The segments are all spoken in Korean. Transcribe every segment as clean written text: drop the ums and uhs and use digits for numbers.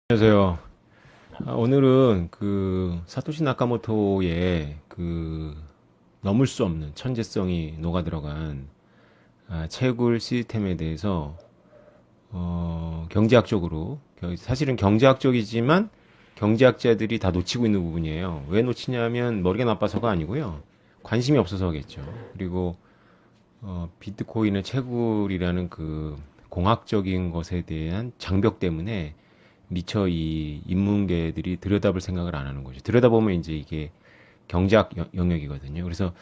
안녕하세요. 오늘은 그 사토시 나카모토의 그 넘을 수 없는 천재성이 녹아 들어간 채굴 시스템에 대해서 경제학적으로 사실은 경제학적이지만 경제학자들이 다 놓치고 있는 부분이에요. 왜 놓치냐면 머리가 나빠서가 아니고요. 관심이 없어서겠죠. 그리고 비트코인의 채굴이라는 그 공학적인 것에 대한 장벽 때문에 미처 이 인문계들이 들여다볼 생각을 안 하는 거죠. 들여다보면 이제 이게 경제학 영역이거든요. 그래서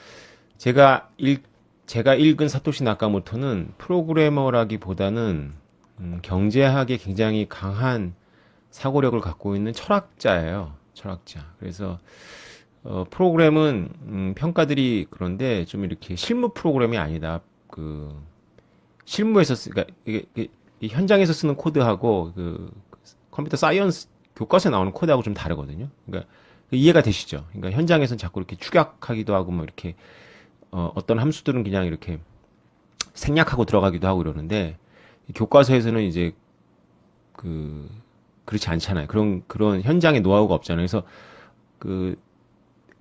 제가 제가 읽은 사토시 나카모토는 프로그래머라기보다는 경제학에 굉장히 강한 사고력을 갖고 있는 철학자예요. 철학자. 그래서 프로그램은 평가들이 그런데 좀 이렇게 실무 프로그램이 아니다. 그 실무에서 그러니까 이게 현장에서 쓰는 코드하고 그 컴퓨터 사이언스 교과서에 나오는 코드하고 좀 다르거든요. 그러니까 이해가 되시죠? 그러니까 현장에서는 자꾸 이렇게 축약하기도 하고 뭐 이렇게 어떤 함수들은 그냥 이렇게 생략하고 들어가기도 하고 이러는데 교과서에서는 이제 그 그렇지 않잖아요. 그런 현장의 노하우가 없잖아요. 그래서 그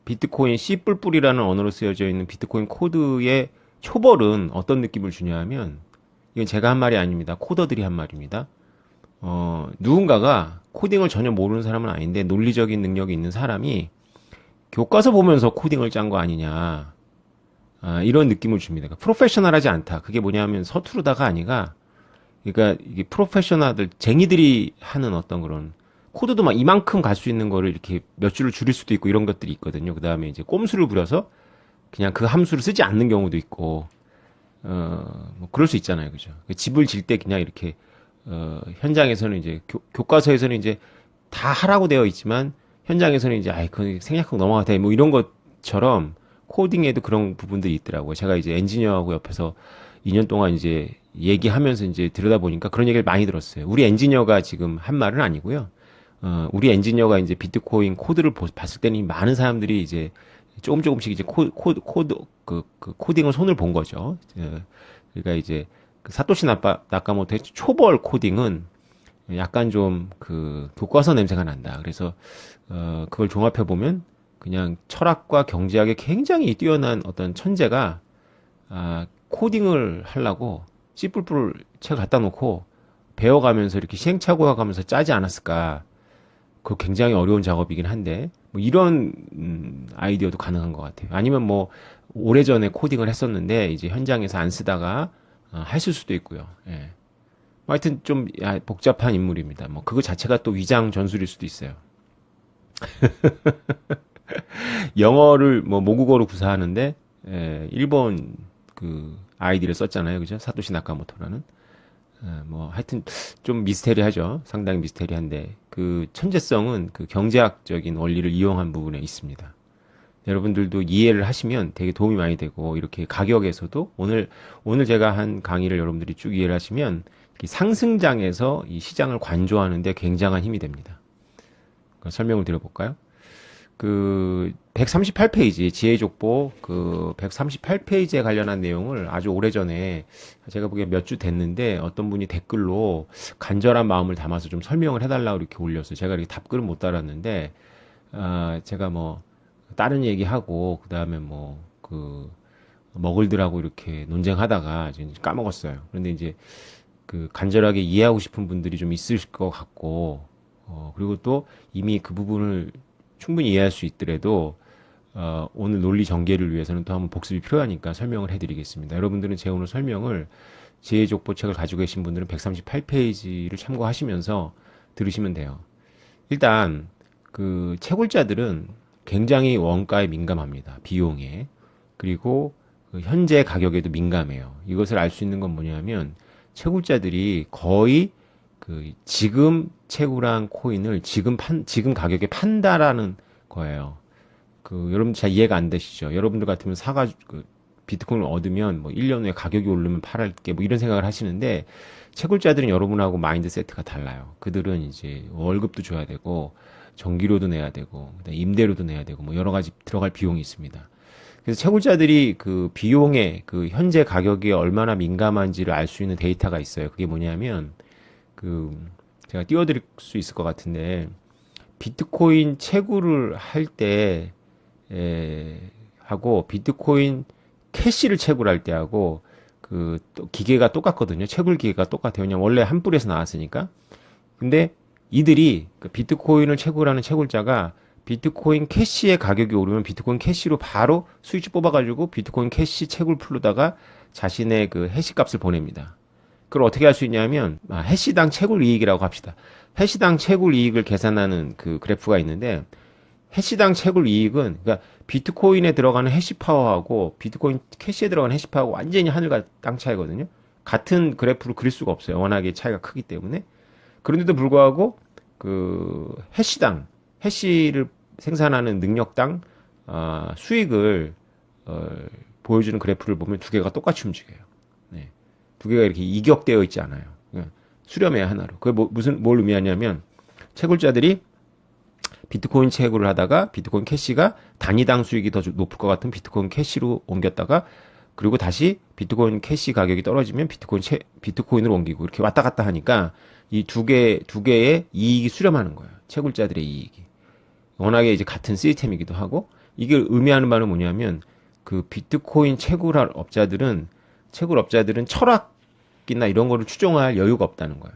비트코인 C++이라는 언어로 쓰여져 있는 비트코인 코드의 초벌은 어떤 느낌을 주냐면 이건 제가 한 말이 아닙니다. 코더들이 한 말입니다. 누군가가 코딩을 전혀 모르는 사람은 아닌데 논리적인 능력이 있는 사람이 교과서 보면서 코딩을 짠 거 아니냐. 이런 느낌을 줍니다. 그러니까 프로페셔널하지 않다. 그게 뭐냐면 서투르다가 아니라, 그러니까 이게 프로페셔널들, 쟁이들이 하는 어떤 그런, 코드도 막 이만큼 갈 수 있는 거를 이렇게 몇 줄을 줄일 수도 있고 이런 것들이 있거든요. 그 다음에 이제 꼼수를 부려서 그냥 그 함수를 쓰지 않는 경우도 있고, 뭐 그럴 수 있잖아요. 그죠? 집을 질 때 그냥 이렇게 현장에서는 이제 교과서에서는 이제 다 하라고 되어 있지만 현장에서는 이제 아이 그 생략하고 넘어가도 돼 뭐 이런 것처럼 코딩에도 그런 부분들이 있더라고요. 제가 이제 엔지니어하고 옆에서 2년 동안 이제 얘기하면서 이제 들여다보니까 그런 얘기를 많이 들었어요. 우리 엔지니어가 지금 한 말은 아니고요. 우리 엔지니어가 이제 비트코인 코드를 봤을 때는 많은 사람들이 이제 조금씩 이제 그 코딩을 손을 본 거죠. 그러니까 이제 그 사토시 나카모토의 초벌 코딩은 약간 좀 그 교과서 냄새가 난다. 그래서 그걸 종합해 보면 그냥 철학과 경제학에 굉장히 뛰어난 어떤 천재가 코딩을 하려고 C++를 책 갖다 놓고 배워가면서 이렇게 시행착오해가면서 짜지 않았을까. 그거 굉장히 어려운 작업이긴 한데 뭐 이런 아이디어도 가능한 것 같아요. 아니면 뭐 오래전에 코딩을 했었는데 이제 현장에서 안 쓰다가 했을 수도 있고요. 예. 하여튼 좀 복잡한 인물입니다. 뭐 그거 자체가 또 위장 전술일 수도 있어요. 영어를 뭐 모국어로 구사하는데 일본 그 아이디를 썼잖아요. 그죠? 사토시 나카모토라는. 뭐 하여튼 좀 미스테리하죠. 상당히 미스테리한데 그 천재성은 그 경제학적인 원리를 이용한 부분에 있습니다. 여러분들도 이해를 하시면 되게 도움이 많이 되고 이렇게 가격에서도 오늘 제가 한 강의를 여러분들이 쭉 이해를 하시면 이 상승장에서 이 시장을 관조하는데 굉장한 힘이 됩니다. 설명을 드려볼까요? 그 138페이지 지혜족보 그 138페이지에 관련한 내용을 아주 오래전에 제가 보기에 몇 주 됐는데 어떤 분이 댓글로 간절한 마음을 담아서 좀 설명을 해달라고 이렇게 올렸어요. 제가 이렇게 답글은 못 달았는데 제가 뭐 다른 얘기하고 그다음에 뭐 그 먹을들하고 이렇게 논쟁하다가 지금 까먹었어요. 그런데 이제 그 간절하게 이해하고 싶은 분들이 좀 있을 것 같고 그리고 또 이미 그 부분을 충분히 이해할 수 있더라도 오늘 논리 전개를 위해서는 또 한번 복습이 필요하니까 설명을 해드리겠습니다. 여러분들은 제 오늘 설명을 지혜족보책을 가지고 계신 분들은 138페이지를 참고하시면서 들으시면 돼요. 일단 그 채굴자들은 굉장히 원가에 민감합니다. 비용에. 그리고 그 현재 가격에도 민감해요. 이것을 알 수 있는 건 뭐냐면 채굴자들이 거의 그 지금 채굴한 코인을 지금 가격에 판다라는 거예요. 그 여러분 잘 이해가 안 되시죠? 여러분들 같으면 사가지고 그 비트코인을 얻으면 뭐 1년 후에 가격이 오르면 팔을게 뭐 이런 생각을 하시는데 채굴자들은 여러분하고 마인드 세트가 달라요. 그들은 이제 월급도 줘야 되고 전기료도 내야 되고 임대료도 내야 되고 뭐 여러 가지 들어갈 비용이 있습니다. 그래서 채굴자들이 그 비용에 그 현재 가격이 얼마나 민감한지를 알 수 있는 데이터가 있어요. 그게 뭐냐면 그 제가 띄워드릴 수 있을 것 같은데, 비트코인 채굴을 할 때, 하고, 비트코인 캐시를 채굴할 때 하고, 또 기계가 똑같거든요. 채굴 기계가 똑같아요. 왜냐면 원래 한 뿔에서 나왔으니까. 근데 이들이 그 비트코인을 채굴하는 채굴자가 비트코인 캐시의 가격이 오르면 비트코인 캐시로 바로 스위치 뽑아가지고 비트코인 캐시 채굴 풀로다가 자신의 그 해시 값을 보냅니다. 그걸 어떻게 할 수 있냐면, 해시당 채굴 이익이라고 합시다. 해시당 채굴 이익을 계산하는 그 그래프가 있는데, 해시당 채굴 이익은, 그러니까 비트코인에 들어가는 해시 파워하고 비트코인 캐시에 들어가는 해시 파워가 완전히 하늘과 땅 차이거든요. 같은 그래프로 그릴 수가 없어요. 워낙에 차이가 크기 때문에. 그런데도 불구하고 그 해시를 생산하는 능력당 수익을 보여주는 그래프를 보면 두 개가 똑같이 움직여요. 네. 두 개가 이렇게 이격되어 있지 않아요. 수렴의 하나로. 그게 뭘 의미하냐면 채굴자들이 비트코인 채굴을 하다가 비트코인 캐시가 단위당 수익이 더 높을 것 같은 비트코인 캐시로 옮겼다가 그리고 다시 비트코인 캐시 가격이 떨어지면 비트코인으로 옮기고 이렇게 왔다 갔다 하니까 이 두 개의 이익이 수렴하는 거예요. 채굴자들의 이익이. 워낙에 이제 같은 시스템이기도 하고 이게 의미하는 바는 뭐냐면 그 비트코인 채굴 업자들은 철학이나 이런 거를 추종할 여유가 없다는 거예요.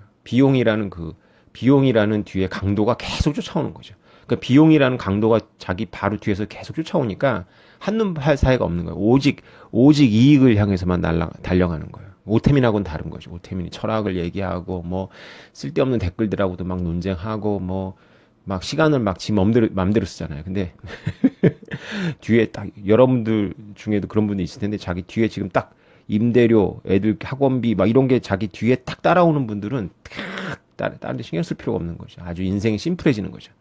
비용이라는 뒤에 강도가 계속 쫓아오는 거죠. 그러니까 비용이라는 강도가 자기 바로 뒤에서 계속 쫓아오니까 한눈 팔 사이가 없는 거예요. 오직 이익을 향해서만 달려가는 거예요. 오태민하고는 다른 거죠. 오태민이 철학을 얘기하고 뭐 쓸데없는 댓글들하고도 막 논쟁하고 뭐 막 시간을 막 지 맘대로 쓰잖아요. 근데 뒤에 딱 여러분들 중에도 그런 분이 있을 텐데 자기 뒤에 지금 딱 임대료, 애들 학원비 막 이런 게 자기 뒤에 딱 따라오는 분들은 다른 데 신경 쓸 필요가 없는 거죠. 아주 인생이 심플해지는 거죠.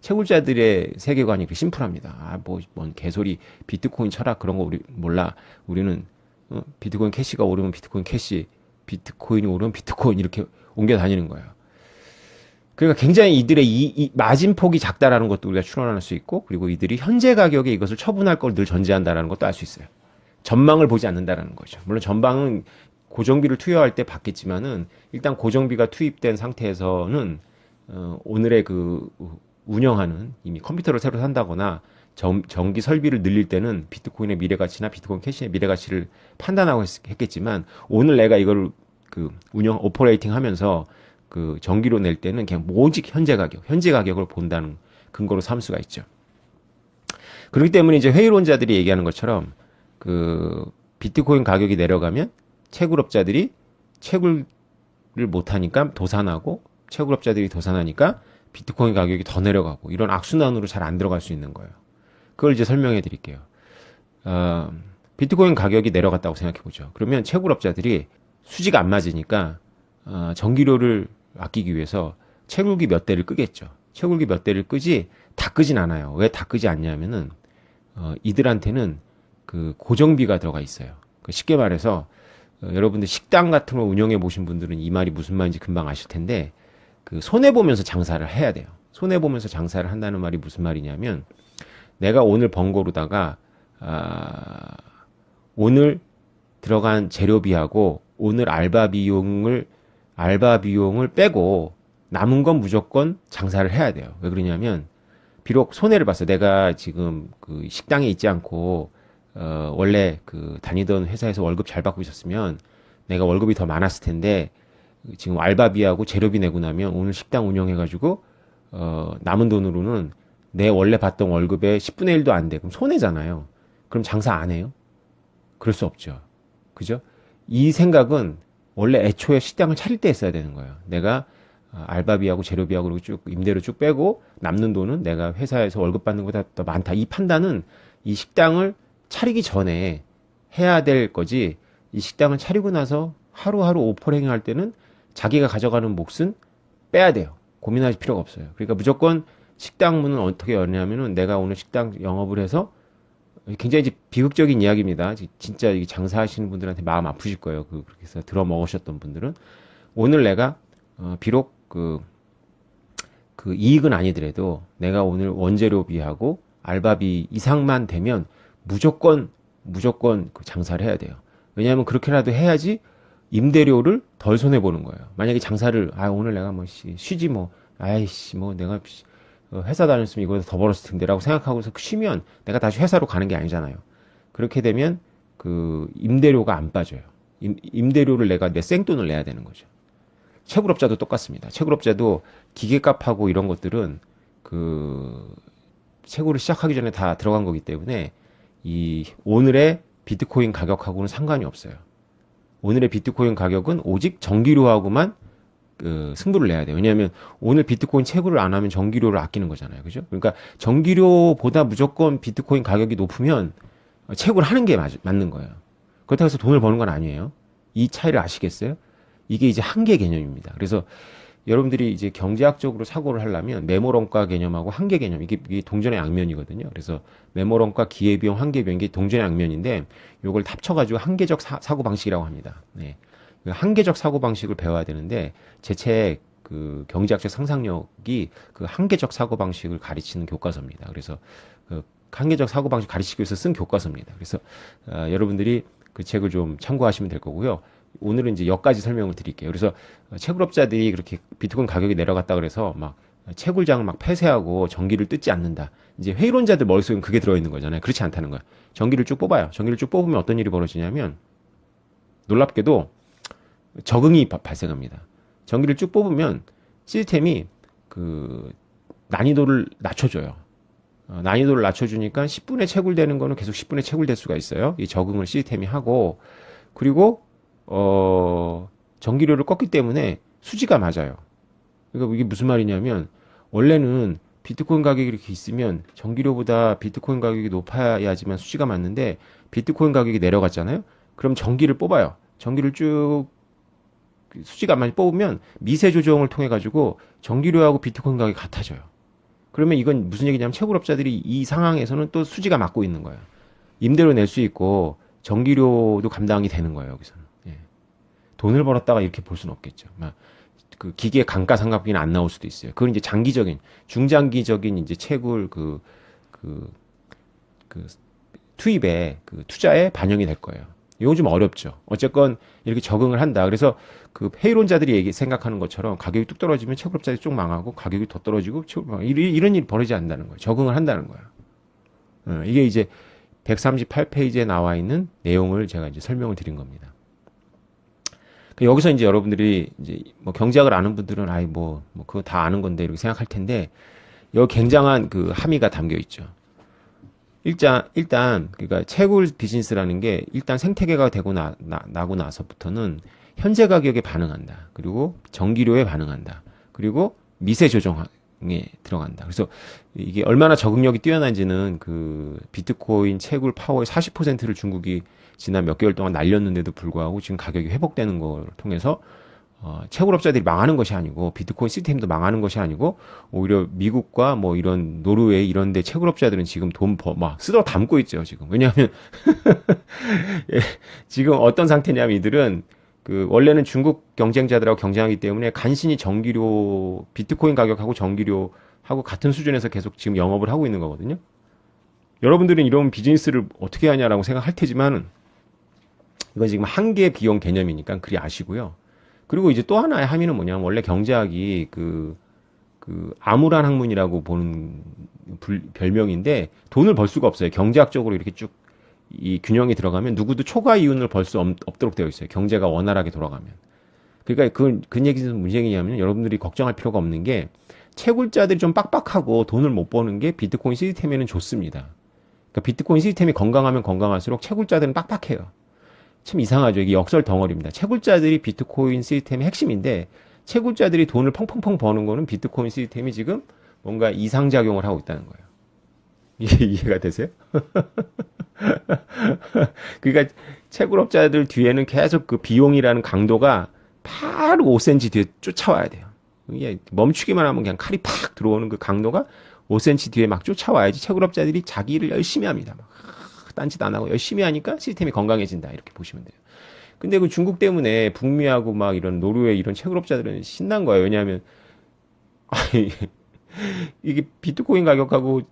채굴자들의 세계관이 그렇게 심플합니다. 뭔 개소리, 비트코인 철학 그런 거 우리 몰라. 우리는 비트코인 캐시가 오르면 비트코인 캐시, 비트코인이 오르면 비트코인 이렇게 옮겨 다니는 거예요. 그러니까 굉장히 이들의 이 마진폭이 작다라는 것도 우리가 추론할 수 있고, 그리고 이들이 현재 가격에 이것을 처분할 걸 늘 전제한다라는 것도 알 수 있어요. 전망을 보지 않는다라는 거죠. 물론 전망은 고정비를 투여할 때 받겠지만은 일단 고정비가 투입된 상태에서는 오늘의 그 운영하는 이미 컴퓨터를 새로 산다거나 전기 설비를 늘릴 때는 비트코인의 미래가치나 비트코인 캐시의 미래가치를 판단하고 했겠지만 오늘 내가 이걸 그 오퍼레이팅 하면서 그 전기로 낼 때는 그냥 오직 현재 가격을 본다는 근거로 삼을 수가 있죠. 그렇기 때문에 이제 회의론자들이 얘기하는 것처럼 그 비트코인 가격이 내려가면 채굴업자들이 채굴을 못하니까 도산하고 채굴업자들이 도산하니까 비트코인 가격이 더 내려가고 이런 악순환으로 잘 안 들어갈 수 있는 거예요. 그걸 이제 설명해 드릴게요. 비트코인 가격이 내려갔다고 생각해 보죠. 그러면 채굴업자들이 수지가 안 맞으니까 전기료를 아끼기 위해서 채굴기 몇 대를 끄겠죠. 채굴기 몇 대를 끄지 다 끄진 않아요. 왜 다 끄지 않냐면은 이들한테는 그 고정비가 들어가 있어요. 쉽게 말해서 여러분들 식당 같은 거 운영해 보신 분들은 이 말이 무슨 말인지 금방 아실 텐데 그 손해 보면서 장사를 해야 돼요. 손해 보면서 장사를 한다는 말이 무슨 말이냐면 내가 오늘 번 거로다가 오늘 들어간 재료비하고 오늘 알바 비용을 빼고 남은 건 무조건 장사를 해야 돼요. 왜 그러냐면 비록 손해를 봤어. 내가 지금 그 식당에 있지 않고 원래 그 다니던 회사에서 월급 잘 받고 있었으면 내가 월급이 더 많았을 텐데 지금 알바비하고 재료비 내고 나면 오늘 식당 운영해가지고 남은 돈으로는 내 원래 받던 월급의 10분의 1도 안 돼. 그럼 손해잖아요. 그럼 장사 안 해요? 그럴 수 없죠. 그죠? 이 생각은 원래 애초에 식당을 차릴 때 했어야 되는 거예요. 내가 알바비하고 재료비하고 그리고 쭉 임대료 쭉 빼고 남는 돈은 내가 회사에서 월급 받는 것보다 더 많다. 이 판단은 이 식당을 차리기 전에 해야 될 거지. 이 식당을 차리고 나서 하루하루 오퍼레잉 할 때는 자기가 가져가는 몫은 빼야 돼요. 고민할 필요가 없어요. 그러니까 무조건 식당 문은 어떻게 여냐면은 내가 오늘 식당 영업을 해서 굉장히 비극적인 이야기입니다. 진짜 장사하시는 분들한테 마음 아프실 거예요. 그렇게 해서 들어 먹으셨던 분들은 오늘 내가 비록 그 이익은 아니더라도 내가 오늘 원재료비하고 알바비 이상만 되면 무조건 그 장사를 해야 돼요. 왜냐하면 그렇게라도 해야지 임대료를 덜 손해보는 거예요. 만약에 장사를, 오늘 내가 뭐, 쉬지 뭐, 아이씨, 뭐, 내가 회사 다녔으면 이거보다 더 벌었을 텐데라고 생각하고서 쉬면 내가 다시 회사로 가는 게 아니잖아요. 그렇게 되면 그 임대료가 안 빠져요. 임대료를 내 생돈을 내야 되는 거죠. 채굴업자도 똑같습니다. 채굴업자도 기계값하고 이런 것들은 그 채굴을 시작하기 전에 다 들어간 거기 때문에 이 오늘의 비트코인 가격하고는 상관이 없어요. 오늘의 비트코인 가격은 오직 전기료하고만 그 승부를 내야 돼요. 왜냐하면 오늘 비트코인 채굴을 안 하면 전기료를 아끼는 거잖아요. 그죠? 그러니까 전기료보다 무조건 비트코인 가격이 높으면 채굴 하는 게 맞는 거예요. 그렇다고 해서 돈을 버는 건 아니에요. 이 차이를 아시겠어요? 이게 이제 한계 개념입니다. 그래서 여러분들이 이제 경제학적으로 사고를 하려면 매몰원가 개념하고 한계 개념, 이게 동전의 양면이거든요. 그래서 매몰원가, 기회비용, 한계비용, 이게 동전의 양면인데 요걸 합쳐가지고 한계적 사고 방식이라고 합니다. 네. 그 한계적 사고 방식을 배워야 되는데 제 책 그 경제학적 상상력이 그 한계적 사고 방식을 가르치는 교과서입니다. 그래서 그 한계적 사고 방식 가르치기 위해서 쓴 교과서입니다. 그래서 여러분들이 그 책을 좀 참고하시면 될 거고요. 오늘은 이제 여기까지 설명을 드릴게요. 그래서 채굴업자들이 그렇게 비트코인 가격이 내려갔다 그래서 막 채굴장을 막 폐쇄하고 전기를 뜯지 않는다. 이제 회의론자들 머릿속엔 그게 들어있는 거잖아요. 그렇지 않다는 거야. 전기를 쭉 뽑아요. 전기를 쭉 뽑으면 어떤 일이 벌어지냐면 놀랍게도 적응이 발생합니다. 전기를 쭉 뽑으면 시스템이 그 난이도를 낮춰줘요. 난이도를 낮춰주니까 10분에 채굴되는 거는 계속 10분에 채굴될 수가 있어요. 이 적응을 시스템이 하고 그리고 전기료를 껐기 때문에 수지가 맞아요. 그러니까 이게 무슨 말이냐면 원래는 비트코인 가격이 이렇게 있으면 전기료보다 비트코인 가격이 높아야지만 수지가 맞는데 비트코인 가격이 내려갔잖아요. 그럼 전기를 뽑아요. 전기를 쭉 수지가 많이 뽑으면 미세 조정을 통해 가지고 전기료하고 비트코인 가격이 같아져요. 그러면 이건 무슨 얘기냐면 채굴업자들이 이 상황에서는 또 수지가 맞고 있는 거예요. 임대료 낼 수 있고 전기료도 감당이 되는 거예요. 여기서는. 예. 돈을 벌었다가 이렇게 볼 수는 없겠죠. 그 기계 감가상각비는 안 나올 수도 있어요. 그건 이제 장기적인, 중장기적인 이제 채굴 그 투입에 그 투자에 반영이 될 거예요. 이건 좀 어렵죠. 어쨌건 이렇게 적응을 한다. 그래서 그 회의론자들이 생각하는 것처럼 가격이 뚝 떨어지면 채굴업자들이 쭉 망하고 가격이 더 떨어지고 이런 일이 벌어지지 않는다는 거예요. 적응을 한다는 거예요. 이게 이제 138페이지에 나와 있는 내용을 제가 이제 설명을 드린 겁니다. 여기서 이제 여러분들이 이제 뭐 경제학을 아는 분들은 그거 다 아는 건데 이렇게 생각할 텐데 여기 굉장한 그 함의가 담겨 있죠. 일단 그러니까 채굴 비즈니스라는 게 일단 생태계가 되고 나고 나서부터는 현재 가격에 반응한다. 그리고 전기료에 반응한다. 그리고 미세 조정에 들어간다. 그래서 이게 얼마나 적응력이 뛰어난지는 그 비트코인 채굴 파워의 40%를 중국이 지난 몇 개월 동안 날렸는데도 불구하고 지금 가격이 회복되는 걸 통해서 채굴업자들이 망하는 것이 아니고 비트코인 시스템도 망하는 것이 아니고 오히려 미국과 뭐 이런 노르웨이 이런 데 채굴업자들은 지금 막 쓸어 담고 있죠, 지금. 왜냐하면 예, 지금 어떤 상태냐면 이들은 그 원래는 중국 경쟁자들하고 경쟁하기 때문에 간신히 전기료 비트코인 가격하고 전기료하고 같은 수준에서 계속 지금 영업을 하고 있는 거거든요. 여러분들은 이런 비즈니스를 어떻게 하냐라고 생각할 테지만 이건 지금 한계 비용 개념이니까 그리 아시고요. 그리고 이제 또 하나의 함의는 뭐냐면 원래 경제학이 그 암울한 학문이라고 보는 별명인데 돈을 벌 수가 없어요. 경제학적으로 이렇게 쭉 이 균형이 들어가면 누구도 초과 이윤을 벌 수 없도록 되어 있어요. 경제가 원활하게 돌아가면. 그러니까 그 얘기는 무슨 얘기냐면 여러분들이 걱정할 필요가 없는 게 채굴자들이 좀 빡빡하고 돈을 못 버는 게 비트코인 시스템에는 좋습니다. 그러니까 비트코인 시스템이 건강하면 건강할수록 채굴자들은 빡빡해요. 참 이상하죠. 이게 역설 덩어리입니다. 채굴자들이 비트코인 시스템의 핵심인데 채굴자들이 돈을 펑펑펑 버는 거는 비트코인 시스템이 지금 뭔가 이상작용을 하고 있다는 거예요. 이해가 되세요? 그러니까 채굴업자들 뒤에는 계속 그 비용이라는 강도가 바로 5cm 뒤에 쫓아와야 돼요. 이게 멈추기만 하면 그냥 칼이 팍 들어오는 그 강도가 5cm 뒤에 막 쫓아와야지 채굴업자들이 자기 일을 열심히 합니다. 막 딴짓 안 하고 열심히 하니까 시스템이 건강해진다. 이렇게 보시면 돼요. 근데 그 중국 때문에 북미하고 막 이런 노르웨이 이런 채굴업자들은 신난 거예요. 왜냐하면 이게 비트코인 가격하고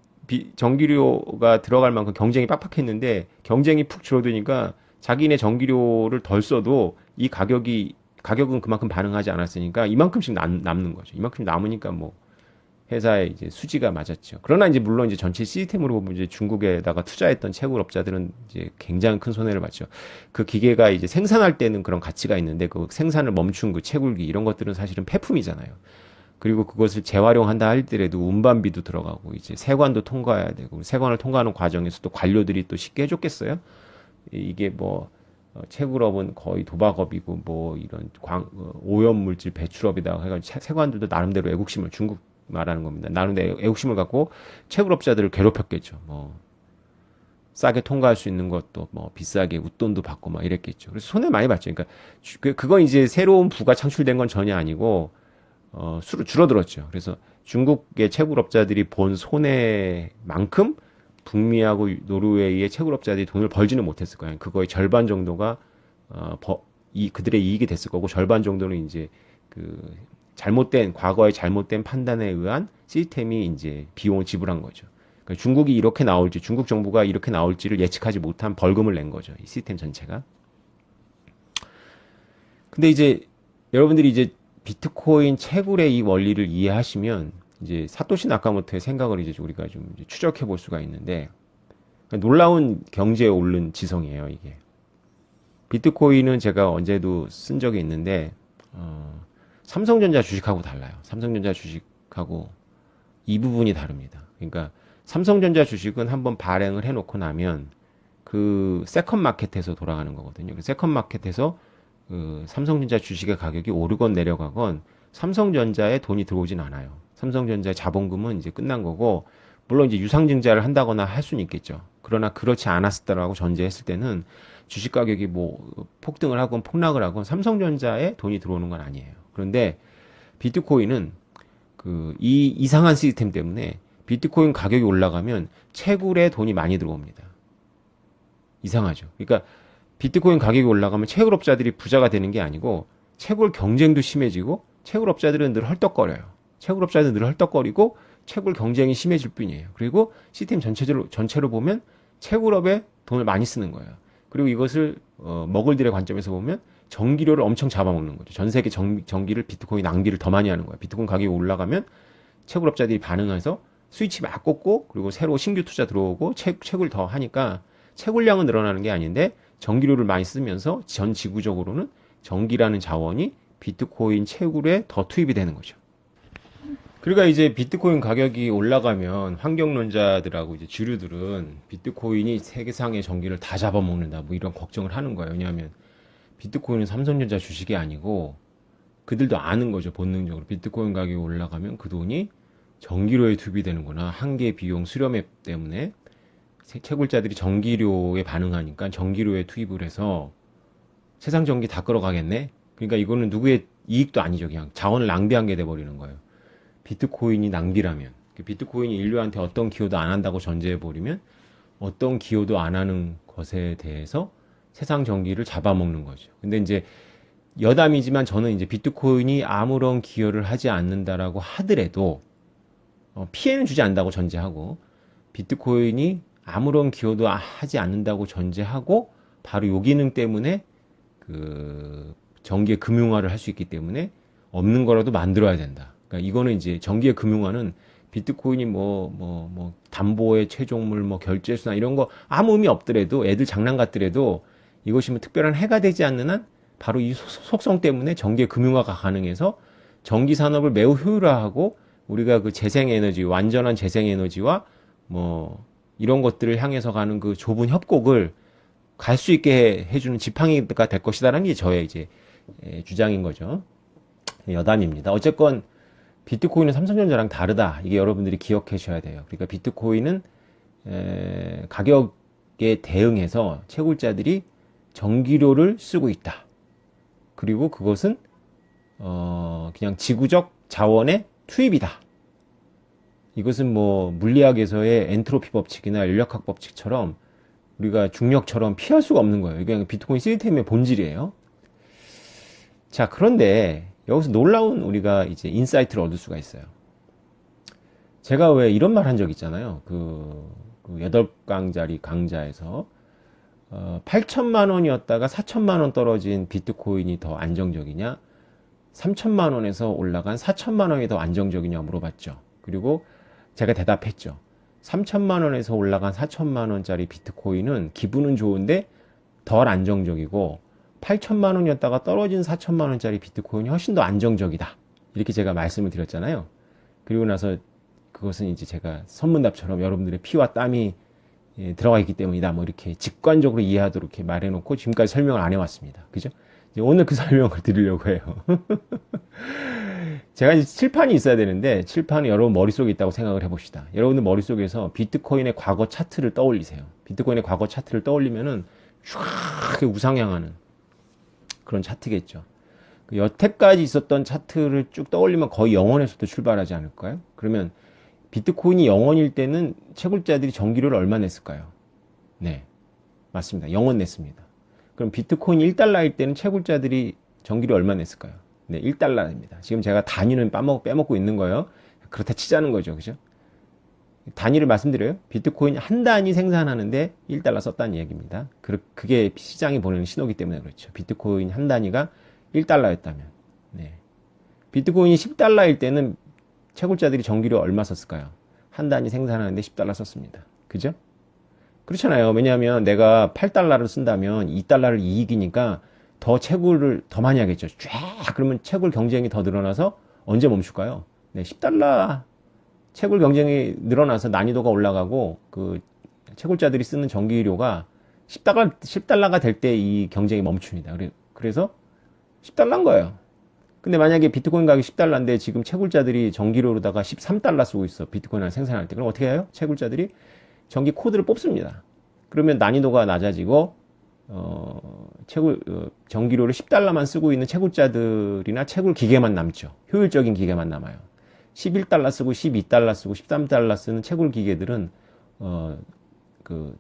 전기료가 들어갈 만큼 경쟁이 빡빡했는데 경쟁이 푹 줄어드니까 자기네 전기료를 덜 써도 이 가격은 그만큼 반응하지 않았으니까 이만큼씩 남는 거죠. 이만큼 남으니까 뭐 회사의 이제 수지가 맞았죠. 그러나 이제 물론 이제 전체 시스템으로 보면 이제 중국에다가 투자했던 채굴업자들은 이제 굉장히 큰 손해를 봤죠. 그 기계가 이제 생산할 때는 그런 가치가 있는데 그 생산을 멈춘 그 채굴기 이런 것들은 사실은 폐품이잖아요. 그리고 그것을 재활용한다 할때라도 운반비도 들어가고 이제 세관도 통과해야 되고 세관을 통과하는 과정에서 또 관료들이 또 쉽게 해줬겠어요? 이게 뭐 채굴업은 거의 도박업이고 뭐 이런 오염물질 배출업이다 해가지고 세관들도 나름대로 애국심을 중국 말하는 겁니다. 나름대로 애국심을 갖고 채굴업자들을 괴롭혔겠죠. 뭐 싸게 통과할 수 있는 것도 뭐 비싸게 웃돈도 받고 막 이랬겠죠. 그래서 손해 많이 봤죠. 그러니까 그건 이제 새로운 부가 창출된 건 전혀 아니고 수로 줄어들었죠. 그래서 중국의 채굴업자들이 본 손해만큼 북미하고 노르웨이의 채굴업자들이 돈을 벌지는 못했을 거예요. 그거의 절반 정도가 그들의 이익이 됐을 거고 절반 정도는 이제 그 과거의 잘못된 판단에 의한 시스템이 이제 비용을 지불한 거죠. 그러니까 중국 정부가 이렇게 나올지를 예측하지 못한 벌금을 낸 거죠. 이 시스템 전체가. 근데 이제 여러분들이 이제 비트코인 채굴의 이 원리를 이해하시면 이제 사토시 나카모토의 생각을 이제 우리가 좀 이제 추적해 볼 수가 있는데 놀라운 경제에 오른 지성이에요, 이게. 비트코인은 제가 언제도 쓴 적이 있는데 삼성전자 주식하고 달라요. 삼성전자 주식하고 이 부분이 다릅니다. 그러니까 삼성전자 주식은 한번 발행을 해놓고 나면 그 세컨 마켓에서 돌아가는 거거든요. 그 세컨 마켓에서 그 삼성전자 주식의 가격이 오르건 내려가건 삼성전자에 돈이 들어오진 않아요. 삼성전자의 자본금은 이제 끝난 거고, 물론 이제 유상증자를 한다거나 할 수는 있겠죠. 그러나 그렇지 않았다라고 전제했을 때는 주식 가격이 뭐 폭등을 하건 폭락을 하건 삼성전자에 돈이 들어오는 건 아니에요. 그런데 비트코인은 그 이 이상한 시스템 때문에 비트코인 가격이 올라가면 채굴에 돈이 많이 들어옵니다. 이상하죠. 그러니까 비트코인 가격이 올라가면 채굴업자들이 부자가 되는 게 아니고 채굴 경쟁도 심해지고 채굴업자들은 늘 헐떡거려요. 채굴업자들은 늘 헐떡거리고 채굴 경쟁이 심해질 뿐이에요. 그리고 시스템 전체로 보면 채굴업에 돈을 많이 쓰는 거예요. 그리고 이것을 머글들의 관점에서 보면 전기료를 엄청 잡아먹는 거죠. 전 세계 전기를 비트코인 낭비를 더 많이 하는 거예요. 비트코인 가격이 올라가면 채굴업자들이 반응해서 스위치 막 꽂고 그리고 새로 신규 투자 들어오고 채굴 더 하니까 채굴량은 늘어나는 게 아닌데 전기료를 많이 쓰면서 전 지구적으로는 전기라는 자원이 비트코인 채굴에 더 투입이 되는 거죠. 그러니까 이제 비트코인 가격이 올라가면 환경론자들하고 이제 주류들은 비트코인이 세계상의 전기를 다 잡아먹는다 뭐 이런 걱정을 하는 거예요. 왜냐하면 비트코인은 삼성전자 주식이 아니고 그들도 아는 거죠. 본능적으로 비트코인 가격이 올라가면 그 돈이 전기료에 투입이 되는구나. 한계 비용 수렴액 때문에 채굴자들이 전기료에 반응하니까 전기료에 투입을 해서 세상 전기 다 끌어가겠네. 그러니까 이거는 누구의 이익도 아니죠. 그냥 자원을 낭비한 게 돼버리는 거예요. 비트코인이 낭비라면 비트코인이 인류한테 어떤 기여도 안 한다고 전제해버리면 어떤 기여도 안 하는 것에 대해서 세상 전기를 잡아먹는 거죠. 근데 이제 여담이지만 저는 이제 비트코인이 아무런 기여를 하지 않는다라고 하더라도 피해는 주지 않는다고 전제하고 비트코인이 아무런 기여도 하지 않는다고 전제하고 바로 요 기능 때문에 그 전기의 금융화를 할 수 있기 때문에 없는 거라도 만들어야 된다. 그러니까 이거는 이제 전기의 금융화는 비트코인이 뭐 담보의 최종물 뭐 결제수나 이런 거 아무 의미 없더라도 애들 장난 같더라도 이것이 뭐 특별한 해가 되지 않는 한 바로 이 속성 때문에 전기의 금융화가 가능해서 전기 산업을 매우 효율화하고 우리가 그 재생에너지 완전한 재생에너지와 뭐 이런 것들을 향해서 가는 그 좁은 협곡을 갈 수 있게 해주는 지팡이가 될 것이다라는 게 저의 이제 주장인 거죠. 여담입니다. 어쨌건 비트코인은 삼성전자랑 다르다. 이게 여러분들이 기억해 주셔야 돼요. 그러니까 비트코인은 가격에 대응해서 채굴자들이 전기료를 쓰고 있다. 그리고 그것은 그냥 지구적 자원의 투입이다. 이것은 뭐 물리학에서의 엔트로피 법칙이나 인력학 법칙처럼 우리가 중력처럼 피할 수가 없는 거예요. 이게 비트코인 시스템의 본질이에요. 자, 그런데 여기서 놀라운 우리가 이제 인사이트를 얻을 수가 있어요. 제가 왜 이런 말 한 적 있잖아요. 그 8강짜리 강좌에서 8천만 원이었다가 4천만 원 떨어진 비트코인이 더 안정적이냐? 3천만 원에서 올라간 4천만 원이 더 안정적이냐 물어봤죠. 그리고 제가 대답했죠. 3천만 원에서 올라간 4천만 원짜리 비트코인은 기분은 좋은데 덜 안정적이고 8천만 원이었다가 떨어진 4천만 원짜리 비트코인이 훨씬 더 안정적이다. 이렇게 제가 말씀을 드렸잖아요. 그리고 나서 그것은 이제 제가 선문답처럼 여러분들의 피와 땀이 들어가 있기 때문이다. 뭐 이렇게 직관적으로 이해하도록 이렇게 말해놓고 지금까지 설명을 안 해왔습니다. 그죠? 이제 오늘 그 설명을 드리려고 해요. 제가 이제 칠판이 있어야 되는데 칠판이 여러분 머릿속에 있다고 생각을 해봅시다. 여러분들 머릿속에서 비트코인의 과거 차트를 떠올리세요. 비트코인의 과거 차트를 떠올리면은 쫙 우상향하는 그런 차트겠죠. 여태까지 있었던 차트를 쭉 떠올리면 거의 0원에서부터 출발하지 않을까요? 그러면 비트코인이 0원일 때는 채굴자들이 전기료를 얼마 냈을까요? 네, 맞습니다. 0원 냈습니다. 그럼 비트코인이 1달러일 때는 채굴자들이 전기료 얼마 냈을까요? 네, 1달러입니다. 지금 제가 단위는 빼먹고 있는 거예요. 그렇다 치자는 거죠. 그죠? 단위를 말씀드려요. 비트코인 한 단위 생산하는데 1달러 썼다는 얘기입니다. 그게 시장이 보내는 신호기 때문에 그렇죠. 비트코인 한 단위가 1달러였다면. 네. 비트코인이 10달러일 때는 채굴자들이 전기료 얼마 썼을까요? 한 단위 생산하는데 10달러 썼습니다. 그죠? 그렇잖아요. 왜냐하면 내가 8달러를 쓴다면 2달러를 이익이니까 더 채굴을 더 많이 하겠죠. 쫙 그러면 채굴 경쟁이 더 늘어나서 언제 멈출까요? 네, 10달러 채굴 경쟁이 늘어나서 난이도가 올라가고 그 채굴자들이 쓰는 전기료가 10달러가 될 때 이 경쟁이 멈춥니다. 그래서 10달러인 거예요. 근데 만약에 비트코인 가격이 10달러인데 지금 채굴자들이 전기료로다가 13달러 쓰고 있어. 비트코인을 생산할 때. 그럼 어떻게 해요? 채굴자들이 전기 코드를 뽑습니다. 그러면 난이도가 낮아지고 전기료를 10달러만 쓰고 있는 채굴자들이나 채굴 기계만 남죠. 효율적인 기계만 남아요. 11달러 쓰고 12달러 쓰고 13달러 쓰는 채굴 기계들은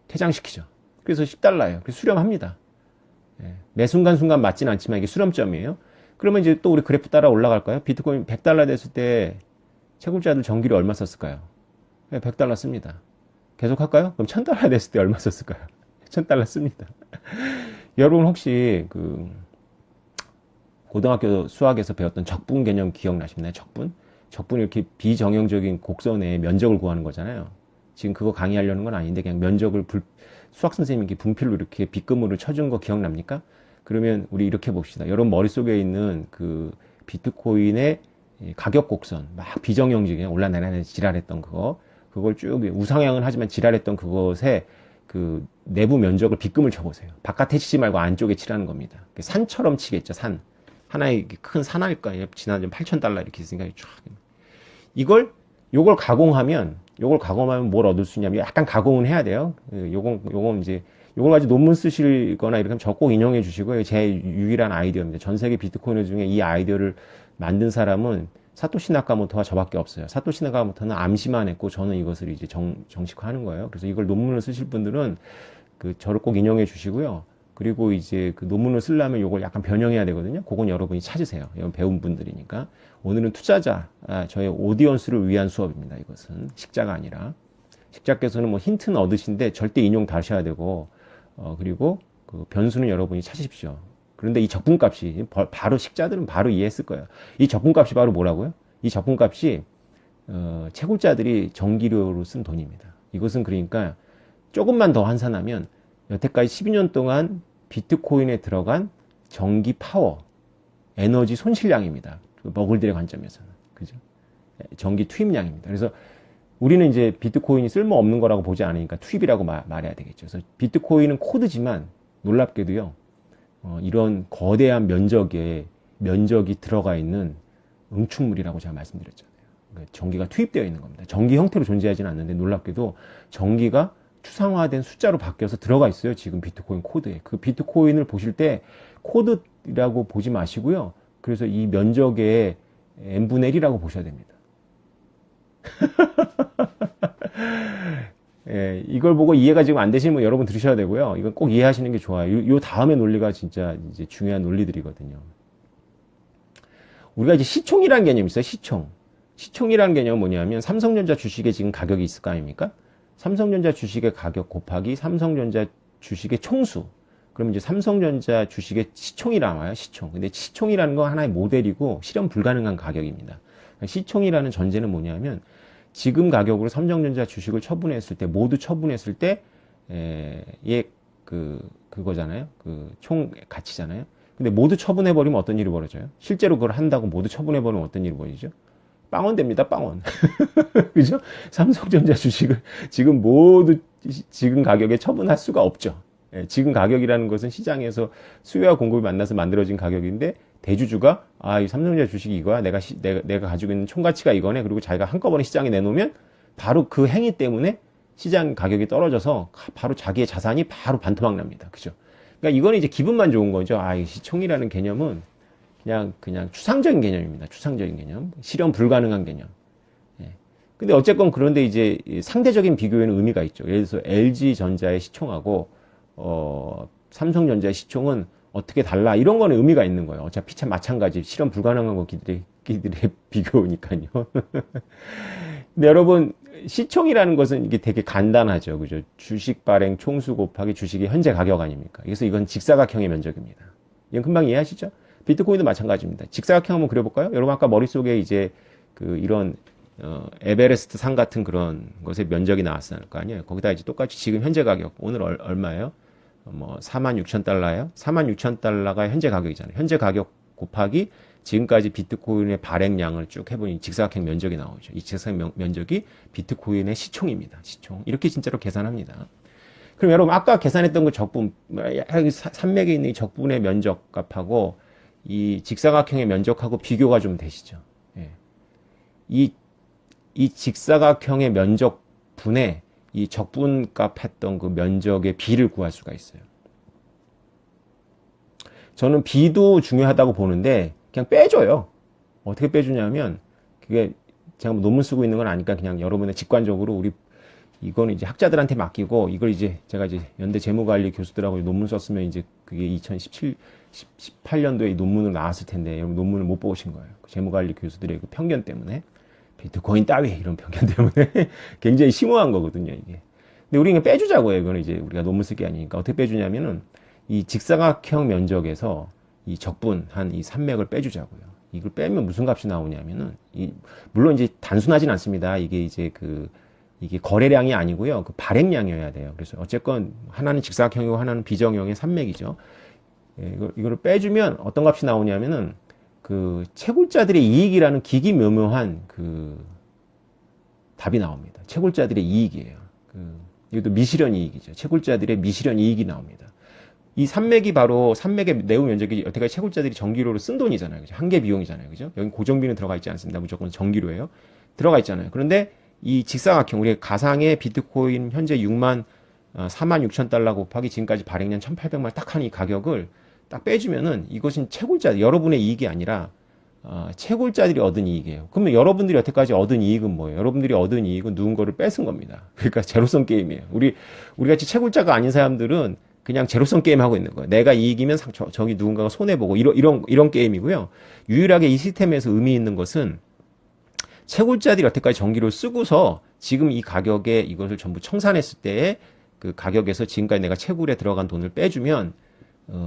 퇴장시키죠. 그래서 10달러예요. 그래서 수렴합니다. 예, 매 순간순간 맞진 않지만 이게 수렴점이에요. 그러면 이제 또 우리 그래프 따라 올라갈까요? 비트코인 100달러 됐을 때 채굴자들 전기료 얼마 썼을까요? 100달러 씁니다. 계속 할까요? 그럼 1000달러 됐을 때 얼마 썼을까요? 1000달러 씁니다. 여러분 혹시 고등학교 수학에서 배웠던 적분 개념 기억나시나요? 적분 이렇게 비정형적인 곡선의 면적을 구하는 거잖아요. 지금 그거 강의하려는 건 아닌데 그냥 면적을 수학 선생님이 분필로 이렇게 빗금으로 쳐준 거 기억납니까? 그러면 우리 이렇게 봅시다. 여러분 머릿속에 있는 그 비트코인의 가격 곡선, 막 비정형적인 올라내리는 지랄했던 그걸 쭉 우상향은 하지만 지랄했던 그것에 그 내부 면적을 빗금을 쳐보세요. 바깥에 치지 말고 안쪽에 치라는 겁니다. 산처럼 치겠죠, 산. 하나의 큰 산할까? 지난주 8,000달러 이렇게 있으니까 쫙. 요걸 가공하면 뭘 얻을 수 있냐면 약간 가공은 해야 돼요. 요건 이제 요걸 가지고 논문 쓰시거나 이렇게 하면 저 꼭 인용해 주시고요. 제 유일한 아이디어입니다. 전 세계 비트코인 중에 이 아이디어를 만든 사람은 사토시 나카모토와 저밖에 없어요. 사토시 나카모토는 암시만 했고 저는 이것을 이제 정식화하는 거예요. 그래서 이걸 논문을 쓰실 분들은 저를 꼭 인용해 주시고요. 그리고 이제 그 논문을 쓰려면 요걸 약간 변형해야 되거든요. 그건 여러분이 찾으세요. 이건 배운 분들이니까. 오늘은 투자자, 저의 오디언스를 위한 수업입니다. 이것은 식자가 아니라. 식자께서는 뭐 힌트는 얻으신데 절대 인용 다 하셔야 되고, 그리고 그 변수는 여러분이 찾으십시오. 그런데 이 적분값이 바로 식자들은 바로 이해했을 거예요. 이 적분값이 바로 뭐라고요? 이 적분값이 채굴자들이 전기료로 쓴 돈입니다. 이것은 그러니까 조금만 더 환산하면 여태까지 12년 동안 비트코인에 들어간 전기 파워, 에너지 손실량입니다. 머글들의 관점에서는. 그죠? 전기 투입량입니다. 그래서 우리는 이제 비트코인이 쓸모없는 거라고 보지 않으니까 투입이라고 말해야 되겠죠. 그래서 비트코인은 코드지만 놀랍게도요, 이런 거대한 면적이 들어가 있는 응축물이라고 제가 말씀드렸잖아요. 그러니까 전기가 투입되어 있는 겁니다. 전기 형태로 존재하지는 않는데 놀랍게도 전기가 추상화된 숫자로 바뀌어서 들어가 있어요. 지금 비트코인 코드에. 그 비트코인을 보실 때 코드라고 보지 마시고요. 그래서 이 면적의 n분의 1이라고 보셔야 됩니다. 예, 이걸 보고 이해가 지금 안 되시면 여러분 들으셔야 되고요. 이건 꼭 이해하시는 게 좋아요. 요 다음의 논리가 진짜 이제 중요한 논리들이거든요. 우리가 이제 시총이라는 개념이 있어요. 시총이라는 개념은 뭐냐면 삼성전자 주식에 지금 가격이 있을 거 아닙니까? 삼성전자 주식의 가격 곱하기 삼성전자 주식의 총수. 그러면 이제 삼성전자 주식의 시총이 나와요, 시총. 근데 시총이라는 건 하나의 모델이고 실현 불가능한 가격입니다. 시총이라는 전제는 뭐냐면 지금 가격으로 삼성전자 주식을 처분했을 때, 모두 처분했을 때, 그거잖아요. 그 총 가치잖아요. 근데 모두 처분해버리면 어떤 일이 벌어져요? 실제로 그걸 한다고 모두 처분해버리면 어떤 일이 벌어지죠? 빵원 됩니다, 빵원. 그죠? 삼성전자 주식을 지금 모두 지금 가격에 처분할 수가 없죠. 예, 지금 가격이라는 것은 시장에서 수요와 공급이 만나서 만들어진 가격인데 대주주가 이 삼성전자 주식이 이거야. 내가 가지고 있는 총가치가 이거네. 그리고 자기가 한꺼번에 시장에 내놓으면 바로 그 행위 때문에 시장 가격이 떨어져서 바로 자기의 자산이 바로 반토막 납니다. 그죠? 그러니까 이거는 이제 기분만 좋은 거죠. 이 시총이라는 개념은 그냥 추상적인 개념입니다. 추상적인 개념. 실현 불가능한 개념. 예. 근데 어쨌건 그런데 이제 상대적인 비교에는 의미가 있죠. 예를 들어서 LG전자의 시총하고 삼성전자의 시총은 어떻게 달라? 이런 거는 의미가 있는 거예요. 어차피 참 마찬가지. 실현 불가능한 거기들의 비교니까요. 근데 여러분, 시총이라는 것은 이게 되게 간단하죠. 그죠? 주식 발행 총수 곱하기 주식의 현재 가격 아닙니까? 그래서 이건 직사각형의 면적입니다. 이건 금방 이해하시죠? 비트코인도 마찬가지입니다. 직사각형 한번 그려볼까요? 여러분 아까 머릿속에 이제 이런 에베레스트 산 같은 그런 것의 면적이 나왔을 거 아니에요. 거기다 이제 똑같이 지금 현재 가격 오늘 얼마예요? 46,000달러예요. 46,000달러가 현재 가격이잖아요. 현재 가격 곱하기 지금까지 비트코인의 발행량을 쭉 해보니 직사각형 면적이 나오죠. 이 직사각형 면적이 비트코인의 시총입니다. 시총. 이렇게 진짜로 계산합니다. 그럼 여러분 아까 계산했던 그 적분, 산맥에 있는 이 적분의 면적 값하고 이 직사각형의 면적하고 비교가 좀 되시죠. 예. 이 직사각형의 면적 분에 이 적분값 했던 그 면적의 비를 구할 수가 있어요. 저는 비도 중요하다고 보는데 그냥 빼줘요. 어떻게 빼주냐면 그게 제가 뭐 논문 쓰고 있는 건 아니까 그냥 여러분의 직관적으로 이거는 이제 학자들한테 맡기고 이걸 이제 제가 이제 연대 재무관리 교수들하고 논문 썼으면 이제 그게 18년도에 논문으로 나왔을 텐데 여러분 논문을 못 보신 거예요. 그 재무관리 교수들의 그 편견 때문에 비트코인 따위 이런 편견 때문에 굉장히 심오한 거거든요, 이게. 근데 우리는 빼주자고요. 이거는 이제 우리가 논문 쓸 게 아니니까 어떻게 빼주냐면은 이 직사각형 면적에서 이 적분한 이 산맥을 빼주자고요. 이걸 빼면 무슨 값이 나오냐면은 물론 이제 단순하진 않습니다. 이게 이제 이게 거래량이 아니고요. 그 발행량이어야 돼요. 그래서 어쨌건 하나는 직사각형이고 하나는 비정형의 산맥이죠. 예, 이거를 빼주면 어떤 값이 나오냐면은 그 채굴자들의 이익이라는 기기묘묘한 그 답이 나옵니다. 채굴자들의 이익이에요. 이것도 미실현 이익이죠. 채굴자들의 미실현 이익이 나옵니다. 이 산맥이 바로 산맥의 내부 면적이 여태까지 채굴자들이 전기료로 쓴 돈이잖아요. 그죠? 한계 비용이잖아요. 그죠? 여기 고정비는 들어가 있지 않습니다. 무조건 전기료예요. 들어가 있잖아요. 그런데 이 직사각형, 우리 가상의 비트코인 현재 46,000달러 곱하기 지금까지 발행량 1,800만 딱 한 이 가격을 딱 빼주면은 이것은 채굴자, 여러분의 이익이 아니라 채굴자들이 얻은 이익이에요. 그러면 여러분들이 여태까지 얻은 이익은 뭐예요? 여러분들이 얻은 이익은 누군가를 뺏은 겁니다. 그러니까 제로섬 게임이에요. 우리 같이 채굴자가 아닌 사람들은 그냥 제로섬 게임 하고 있는 거예요. 내가 이익이면 저기 누군가가 손해보고 이런 게임이고요. 유일하게 이 시스템에서 의미 있는 것은 채굴자들이 여태까지 전기를 쓰고서 지금 이 가격에 이것을 전부 청산했을 때의 그 가격에서 지금까지 내가 채굴에 들어간 돈을 빼주면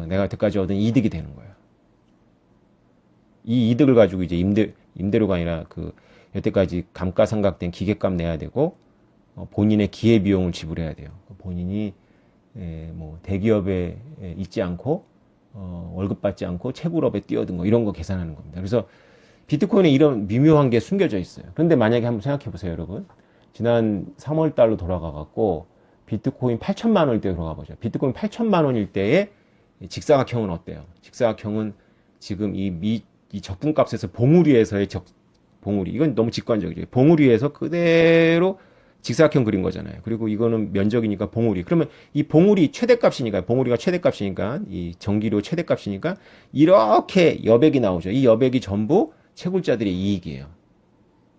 내가 여태까지 얻은 이득이 되는 거예요. 이 이득을 가지고 이제 임대료가 아니라 여태까지 감가상각된 기계값 내야 되고 본인의 기회비용을 지불해야 돼요. 본인이 뭐 대기업에 있지 않고 월급 받지 않고 채굴업에 뛰어든 거 이런 거 계산하는 겁니다. 그래서 비트코인에 이런 미묘한 게 숨겨져 있어요. 그런데 만약에 한번 생각해 보세요, 여러분. 지난 3월 달로 돌아가 갖고 비트코인 8천만 원일 때 돌아가 보죠. 비트코인 8천만 원일 때의 직사각형은 어때요? 직사각형은 지금 이 적분값에서 봉우리에서의 봉우리. 이건 너무 직관적이죠. 봉우리에서 그대로 직사각형 그린 거잖아요. 그리고 이거는 면적이니까 봉우리. 그러면 이 봉우리 최대값이니까, 봉우리가 최대값이니까, 이 전기료 최대값이니까 이렇게 여백이 나오죠. 이 여백이 전부 채굴자들의 이익이에요.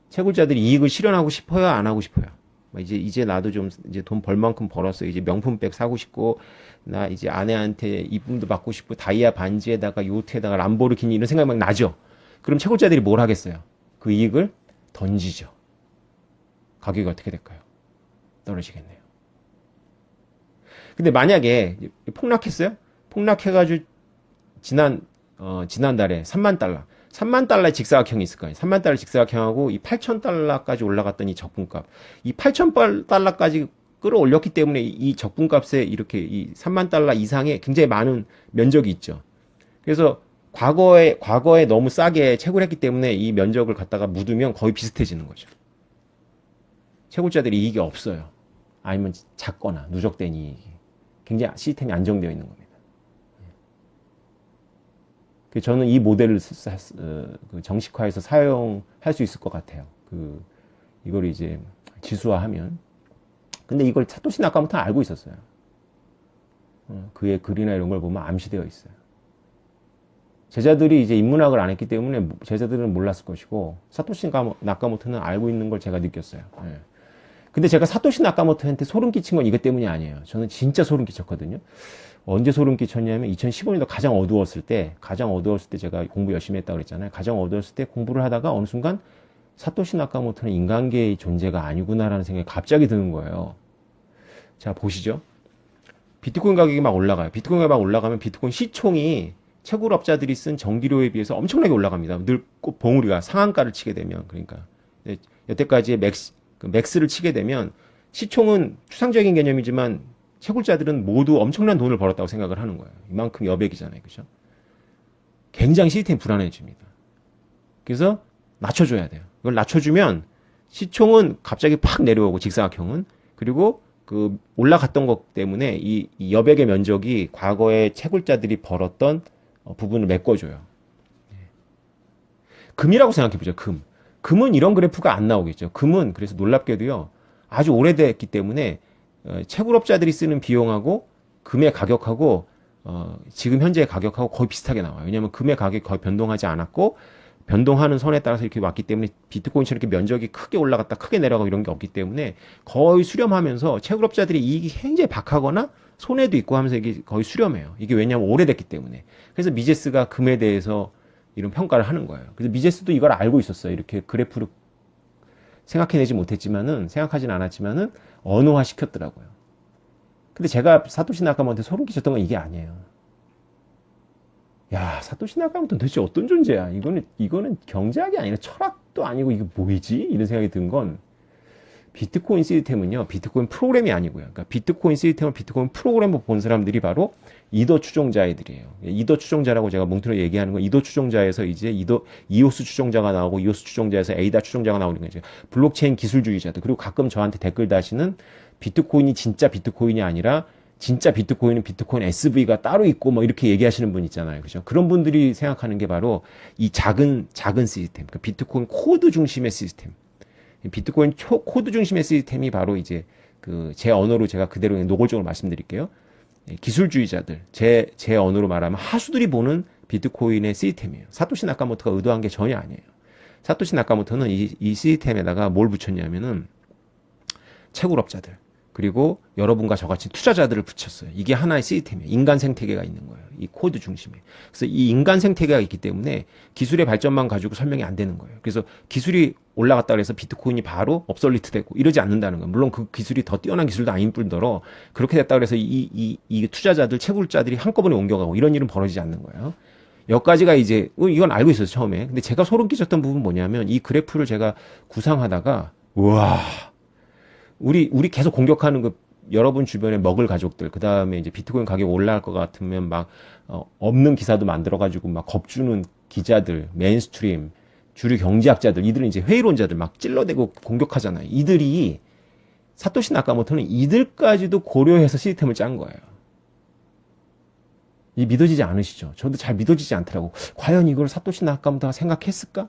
채굴자들이 이익을 실현하고 싶어요? 안 하고 싶어요? 이제 나도 좀 이제 돈 벌 만큼 벌었어. 이제 명품백 사고 싶고, 나 이제 아내한테 이쁨도 받고 싶고, 다이아 반지에다가 요트에다가 람보르기니 이런 생각이 막 나죠. 그럼 채굴자들이 뭘 하겠어요? 그 이익을 던지죠. 가격이 어떻게 될까요? 떨어지겠네요. 근데 만약에 폭락했어요? 폭락해가지고 지난달에 3만 달러. 3만 달러의 직사각형이 있을 거예요. 3만 달러 직사각형하고 이 8천 달러까지 올라갔던 이 적분값. 이 8천 달러까지 끌어올렸기 때문에 이 적분값에 이렇게 이 3만 달러 이상의 굉장히 많은 면적이 있죠. 그래서 과거에 너무 싸게 채굴 했기 때문에 이 면적을 갖다가 묻으면 거의 비슷해지는 거죠. 채굴자들이 이익이 없어요. 아니면 작거나 누적된 이익이. 굉장히 시스템이 안정되어 있는 겁니다. 저는 이 모델을 정식화해서 사용할 수 있을 것 같아요. 이걸 이제 지수화하면. 근데 이걸 사토시 나카모토는 알고 있었어요. 그의 글이나 이런 걸 보면 암시되어 있어요. 제자들이 이제 인문학을 안 했기 때문에 제자들은 몰랐을 것이고, 사토시 나카모토는 알고 있는 걸 제가 느꼈어요. 예. 근데 제가 사토시 나카모토한테 소름 끼친 건 이것 때문이 아니에요. 저는 진짜 소름 끼쳤거든요. 언제 소름 끼쳤냐면 2015년도 가장 어두웠을 때 제가 공부 열심히 했다고 그랬잖아요. 가장 어두웠을 때 공부를 하다가 어느 순간 사토시 나카모토는 인간계의 존재가 아니구나라는 생각이 갑자기 드는 거예요. 자, 보시죠. 비트코인 가격이 막 올라가요. 비트코인이 막 올라가면 비트코인 시총이 채굴업자들이 쓴 전기료에 비해서 엄청나게 올라갑니다. 늘 꼭 봉우리가 상한가를 치게 되면, 그러니까 여태까지의 맥스를 치게 되면 시총은 추상적인 개념이지만 채굴자들은 모두 엄청난 돈을 벌었다고 생각을 하는 거예요. 이만큼 여백이잖아요. 그죠? 굉장히 시스템이 불안해집니다. 그래서 낮춰줘야 돼요. 이걸 낮춰주면 시총은 갑자기 팍 내려오고 직사각형은, 그리고 올라갔던 것 때문에 이 여백의 면적이 과거에 채굴자들이 벌었던 부분을 메꿔줘요. 금이라고 생각해보죠. 금은 이런 그래프가 안 나오겠죠. 금은 그래서 놀랍게도요, 아주 오래됐기 때문에 채굴업자들이 쓰는 비용하고 금의 가격하고 지금 현재의 가격하고 거의 비슷하게 나와요. 왜냐하면 금의 가격이 거의 변동하지 않았고, 변동하는 선에 따라서 이렇게 왔기 때문에 비트코인처럼 이렇게 면적이 크게 올라갔다 크게 내려가고 이런 게 없기 때문에 거의 수렴하면서 채굴업자들이 이익이 굉장히 박하거나 손해도 있고 하면서 이게 거의 수렴해요. 이게 왜냐하면 오래됐기 때문에. 그래서 미제스가 금에 대해서 이런 평가를 하는 거예요. 그래서 미제스도 이걸 알고 있었어요. 이렇게 그래프를 생각하진 않았지만은 언어화 시켰더라고요. 근데 제가 사토시 나카모토한테 소름 끼쳤던 건 이게 아니에요. 야, 사토시 나카모토는 도대체 어떤 존재야? 이거는 경제학이 아니라 철학도 아니고 이게 뭐이지? 이런 생각이 든 건, 비트코인 시스템은요, 비트코인 프로그램이 아니고요. 그러니까 비트코인 시스템을 비트코인 프로그램으로 본 사람들이 바로 이더 추종자애들이에요. 이더 추종자라고 제가 뭉틀어 얘기하는 건, 이더 추종자에서 이제 이오스 추종자가 나오고, 이오스 추종자에서 에이다 추종자가 나오는 거죠. 블록체인 기술주의자들. 그리고 가끔 저한테 댓글 다시는 비트코인이 진짜 비트코인이 아니라 진짜 비트코인은 비트코인 SV가 따로 있고 뭐 이렇게 얘기하시는 분 있잖아요. 그죠? 그런 분들이 생각하는 게 바로 이 작은 시스템. 그러니까 비트코인 코드 중심의 시스템. 비트코인 코드 중심의 시스템이 바로 이제 제 언어로 제가 그대로 노골적으로 말씀드릴게요. 기술주의자들, 제 언어로 말하면 하수들이 보는 비트코인의 시스템이에요. 사토시 나카모토가 의도한 게 전혀 아니에요. 사토시 나카모토는 이 시스템에다가 뭘 붙였냐면은 채굴업자들, 그리고 여러분과 저같이 투자자들을 붙였어요. 이게 하나의 시스템이에요. 인간 생태계가 있는 거예요. 이 코드 중심에. 그래서 이 인간 생태계가 있기 때문에 기술의 발전만 가지고 설명이 안 되는 거예요. 그래서 기술이 올라갔다 그래서 비트코인이 바로 업솔리트 되고 이러지 않는다는 거예요. 물론 그 기술이 더 뛰어난 기술도 아닌 뿐더러 그렇게 됐다 그래서 이 투자자들, 채굴자들이 한꺼번에 옮겨가고 이런 일은 벌어지지 않는 거예요. 여기까지가 이제 이건 알고 있었어요, 처음에. 근데 제가 소름 끼쳤던 부분은 뭐냐면 이 그래프를 제가 구상하다가 우와, 우리 계속 공격하는 여러분 주변에 먹을 가족들, 그 다음에 이제 비트코인 가격 올라갈 것 같으면 막 없는 기사도 만들어가지고 막 겁주는 기자들, 메인스트림, 주류 경제학자들, 이들은 이제 회의론자들 막 찔러대고 공격하잖아요. 이들이 사토시 나카모토는 이들까지도 고려해서 시스템을 짠 거예요. 이 믿어지지 않으시죠? 저도 잘 믿어지지 않더라고. 과연 이걸 사토시 나카모토가 생각했을까?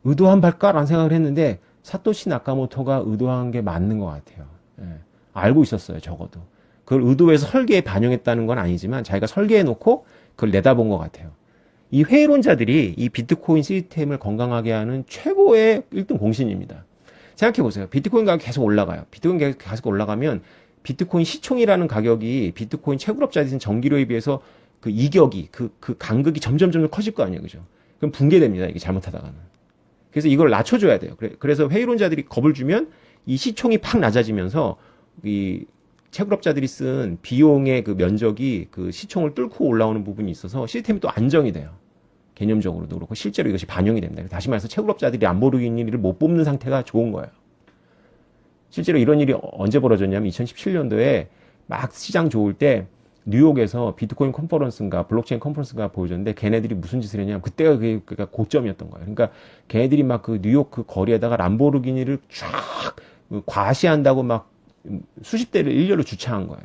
의도한 발까라는 생각을 했는데 사토시 나카모토가 의도한 게 맞는 것 같아요. 예. 알고 있었어요, 적어도. 그걸 의도해서 설계에 반영했다는 건 아니지만 자기가 설계해놓고 그걸 내다본 것 같아요. 이 회의론자들이 이 비트코인 시스템을 건강하게 하는 최고의 1등 공신입니다. 생각해보세요. 비트코인 가격이 계속 올라가요. 비트코인 가격이 계속 올라가면 비트코인 시총이라는 가격이 비트코인 채굴업자들이 쓴 전기료에 비해서 그 이격이, 그 간극이 점점 커질 거 아니에요. 그죠? 그럼 붕괴됩니다. 이게 잘못하다가는. 그래서 이걸 낮춰줘야 돼요. 그래서 회의론자들이 겁을 주면 이 시총이 팍 낮아지면서 채굴업자들이 쓴 비용의 그 면적이 그 시총을 뚫고 올라오는 부분이 있어서 시스템이 또 안정이 돼요. 개념적으로도 그렇고 실제로 이것이 반영이 됩니다. 다시 말해서 채굴업자들이 람보르기니를 못 뽑는 상태가 좋은 거예요. 실제로 이런 일이 언제 벌어졌냐면 2017년도에 막 시장 좋을 때 뉴욕에서 비트코인 컨퍼런스인가 블록체인 컨퍼런스인가 보여줬는데 걔네들이 무슨 짓을 했냐면 그때가 그게 고점이었던 거예요. 그러니까 걔네들이 막 그 뉴욕 그 거리에다가 람보르기니를 쫙 과시한다고 막 수십 대를 일렬로 주차한 거예요.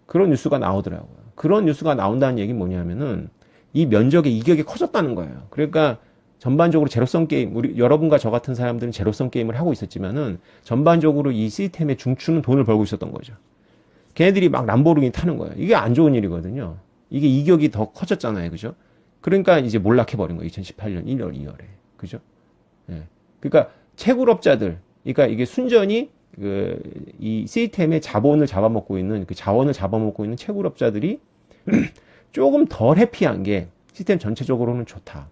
그런 뉴스가 나오더라고요. 그런 뉴스가 나온다는 얘기는 뭐냐면은 이 면적의 이격이 커졌다는 거예요. 그러니까 전반적으로 제로섬 게임, 우리 여러분과 저 같은 사람들은 제로섬 게임을 하고 있었지만은 전반적으로 이 시스템의 중추는 돈을 벌고 있었던 거죠. 걔네들이 막 람보르기니 타는 거예요. 이게 안 좋은 일이거든요. 이게 이격이 더 커졌잖아요. 그죠? 그러니까 이제 몰락해버린 거예요. 2018년 1월, 2월에. 그죠? 예. 그러니까 채굴업자들, 그러니까 이게 순전히 이 시스템의 자본을 잡아먹고 있는, 그 자원을 잡아먹고 있는 채굴업자들이 조금 덜 해피한 게 시스템 전체적으로는 좋다.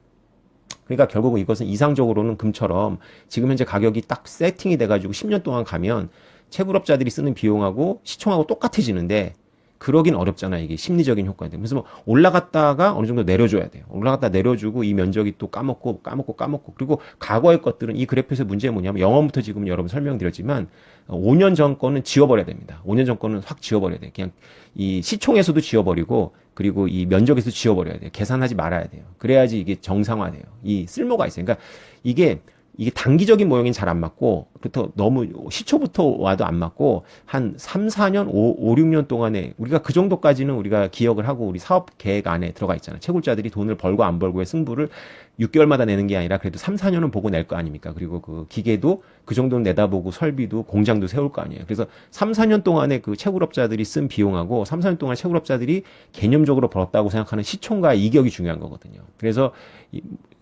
그러니까 결국 이것은 이상적으로는 금처럼 지금 현재 가격이 딱 세팅이 돼가지고 10년 동안 가면 채굴업자들이 쓰는 비용하고 시총하고 똑같아지는데 그러긴 어렵잖아. 이게 심리적인 효과인데. 그래서 뭐 올라갔다가 어느 정도 내려줘야 돼요. 올라갔다 내려주고 이 면적이 또 까먹고 그리고 과거의 것들은 이 그래프에서 문제가 뭐냐면 영원부터 지금 여러분 설명드렸지만 5년 전 거는 지워버려야 됩니다. 5년 전 거는 확 지워버려야 돼요. 그냥 이 시총에서도 지워버리고 그리고 이 면적에서 지워버려야 돼요. 계산하지 말아야 돼요. 그래야지 이게 정상화돼요. 이 쓸모가 있어요. 그러니까 이게 단기적인 모형이 잘 안 맞고, 그렇다 너무 시초부터 와도 안 맞고, 한 3, 4년, 5, 6년 동안에 우리가 그 정도까지는 우리가 기억을 하고 우리 사업 계획 안에 들어가 있잖아요. 채굴자들이 돈을 벌고 안 벌고의 승부를 6개월마다 내는 게 아니라 그래도 3, 4년은 보고 낼 거 아닙니까? 그리고 그 기계도 그 정도는 내다보고 설비도 공장도 세울 거 아니에요. 그래서 3, 4년 동안에 그 채굴업자들이 쓴 비용하고 3, 4년 동안 채굴업자들이 개념적으로 벌었다고 생각하는 시총과 이격이 중요한 거거든요. 그래서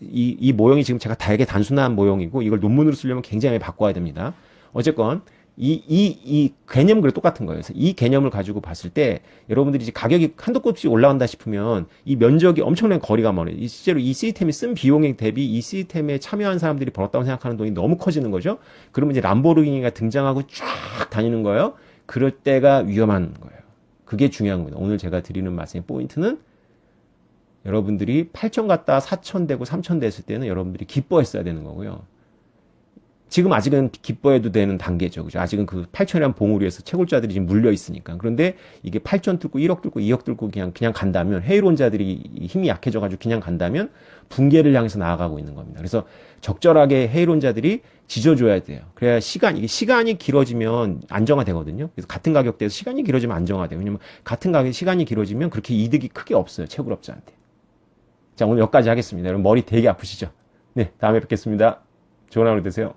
이 모형이 지금 제가 되게 단순한 모형이고 이걸 논문으로 쓰려면 굉장히 바꿔야 됩니다. 어쨌건 이 개념은 그래 똑같은 거예요. 그래서 이 개념을 가지고 봤을 때 여러분들이 이제 가격이 한도 끝없이 올라간다 싶으면 이 면적이 엄청난 거리가 멀어요. 실제로 이 시스템이 쓴 비용에 대비 이 시스템에 참여한 사람들이 벌었다고 생각하는 돈이 너무 커지는 거죠. 그러면 이제 람보르기니가 등장하고 쫙 다니는 거예요. 그럴 때가 위험한 거예요. 그게 중요한 겁니다. 오늘 제가 드리는 말씀의 포인트는 여러분들이 8천 갔다 4천 되고 3천 됐을 때는 여러분들이 기뻐했어야 되는 거고요. 지금 아직은 기뻐해도 되는 단계죠. 그죠? 아직은 그 8천이라는 봉우리에서 채굴자들이 지금 물려 있으니까. 그런데 이게 8천 뚫고 1억 뚫고 2억 뚫고 그냥 간다면 해이론자들이 힘이 약해져가지고 그냥 간다면 붕괴를 향해서 나아가고 있는 겁니다. 그래서 적절하게 해이론자들이 지져줘야 돼요. 그래야 이게 시간이 길어지면 안정화되거든요. 그래서 같은 가격대에서 시간이 길어지면 안정화돼요. 왜냐면 같은 가격 시간이 길어지면 그렇게 이득이 크게 없어요. 채굴업자한테. 자, 오늘 여기까지 하겠습니다. 여러분 머리 되게 아프시죠? 네, 다음에 뵙겠습니다. 좋은 하루 되세요.